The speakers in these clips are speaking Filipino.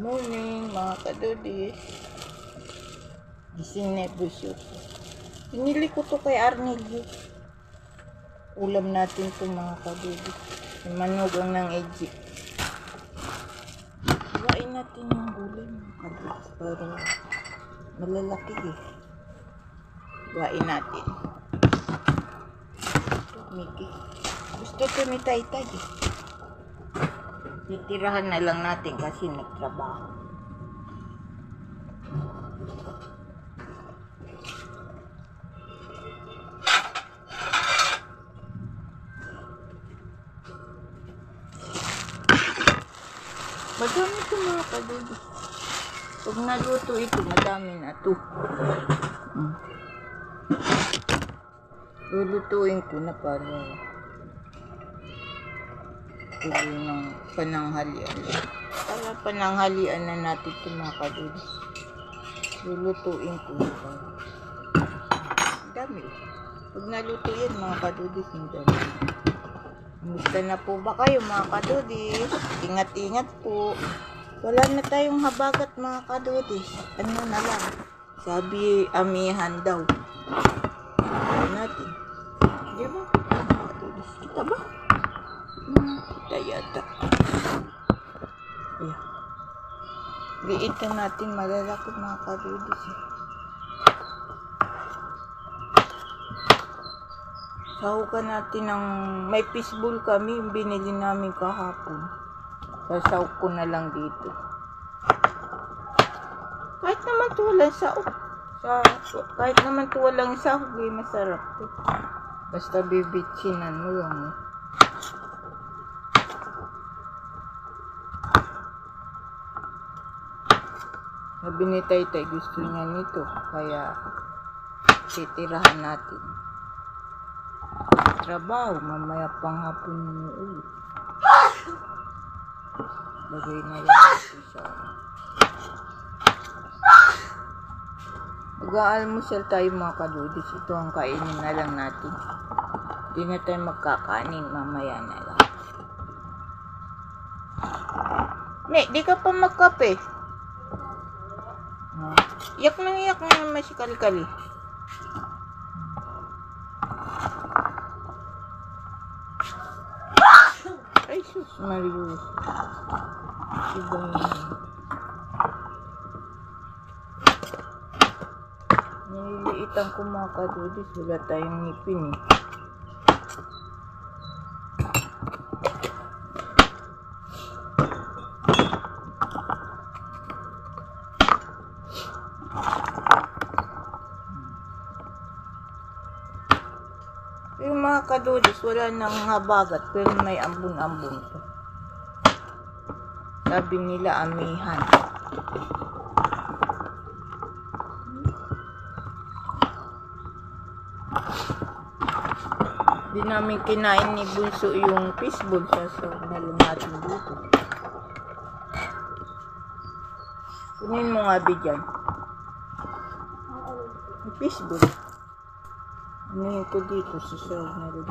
Morning mga kadudis. Gising na busyo. Pinili ko to kay Arnelio. Ulam natin to mga kadudis. Manugang ng Eji. Iwain natin yung gulay mga kadudis. Pero malalaki eh. Iwain natin. Mickey. Gusto to ni Taytay eh. Titirahan na lang natin kasi nagtrabaho. Madami ito mga kadudis. Pag naluto ito, madami na ito. Lulutuin ko na para tuloy ng pananghalian. Para pananghalian na natin ito mga kadudis. Lulutuin ko na para. Dami. Pag naluto yan mga kadudis, ang dami. Kumusta na po ba kayo mga kadudis? Ingat-ingat po. Wala na tayong habagat mga kadudis. Ano na lang. Sabi amihan daw. Ano natin? Di ba? Mga kadudis. Kita ba? Kita yata. Yeah. Liit na natin malalaki mga kadudis. Sahukan natin ng may fishbowl kami, binili namin kahapon. Sasahuk ko na lang dito. Kahit naman to walang sahuk. Kahit naman to walang sahuk, masarap to. Basta bibitsinan mo lang. Sabi ni Taytay, gusto niya nito. Kaya titirahan natin. Trabaho, mamaya pang hapon mo ulit. Lagay na lang natin siya. Mag-aalmusal tayo mga kadudis. Ito ang kainin na lang natin. Hindi na tayo magkakanin, mamaya na lang. Di ka pa magkape. Iyak na naman si Kali-Kali. Ay, sus, Marius. Ibang nililiitan ko mga kadudis. Wala tayong ngipin eh. Yung mga kadudis, wala nang habagat, pero may ambon-ambon to. Sabi nila, amihan. Di namin kinain ni Bunso yung fishbowl, so nalong natin dito. Kunin mo nga, Bidyan. Yung fishbowl. Ano ko dito sa sahog na rin.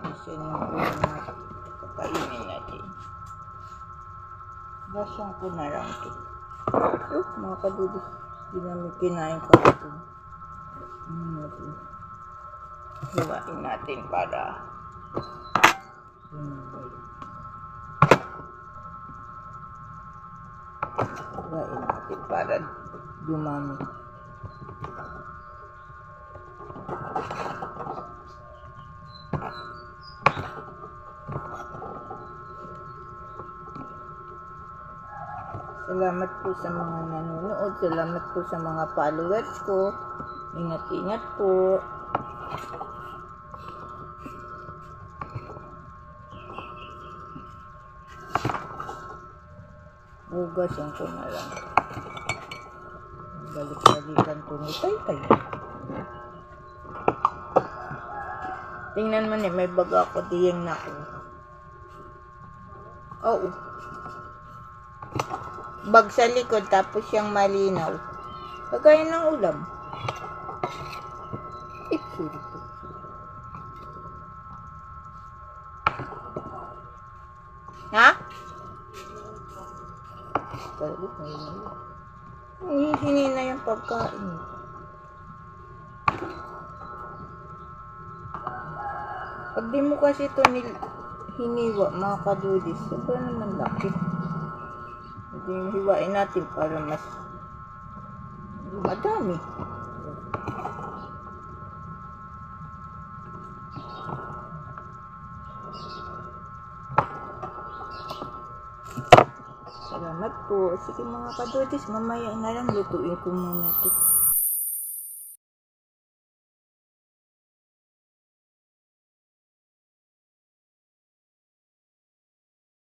Kasi yung ulam natin. Kakainin natin. Basang ko na lang ito. Mga kadudis. Hindi namin kinain ko ito. Hiwain natin para dumami. Salamat po sa mga nanonood. Salamat po sa mga followers ko. Ingat-ingat po. Hugasan ko na lang. Balik-balikan ko ni Taytay. Tingnan mo may baga ako diyang na ako. Oo. Bag sa likod tapos siyang malinaw. Kagaya ng ulam. Sorry po. Ha? talaga. Hihingin na yung pagkain. Pag di mo kasi ito hiniwa, mga kadudis, sobrang naman laki. Hindi hiwain natin para mas madami. Salamat po. Sige mga kadudis, mamaya na lang lutuin ko muna ito.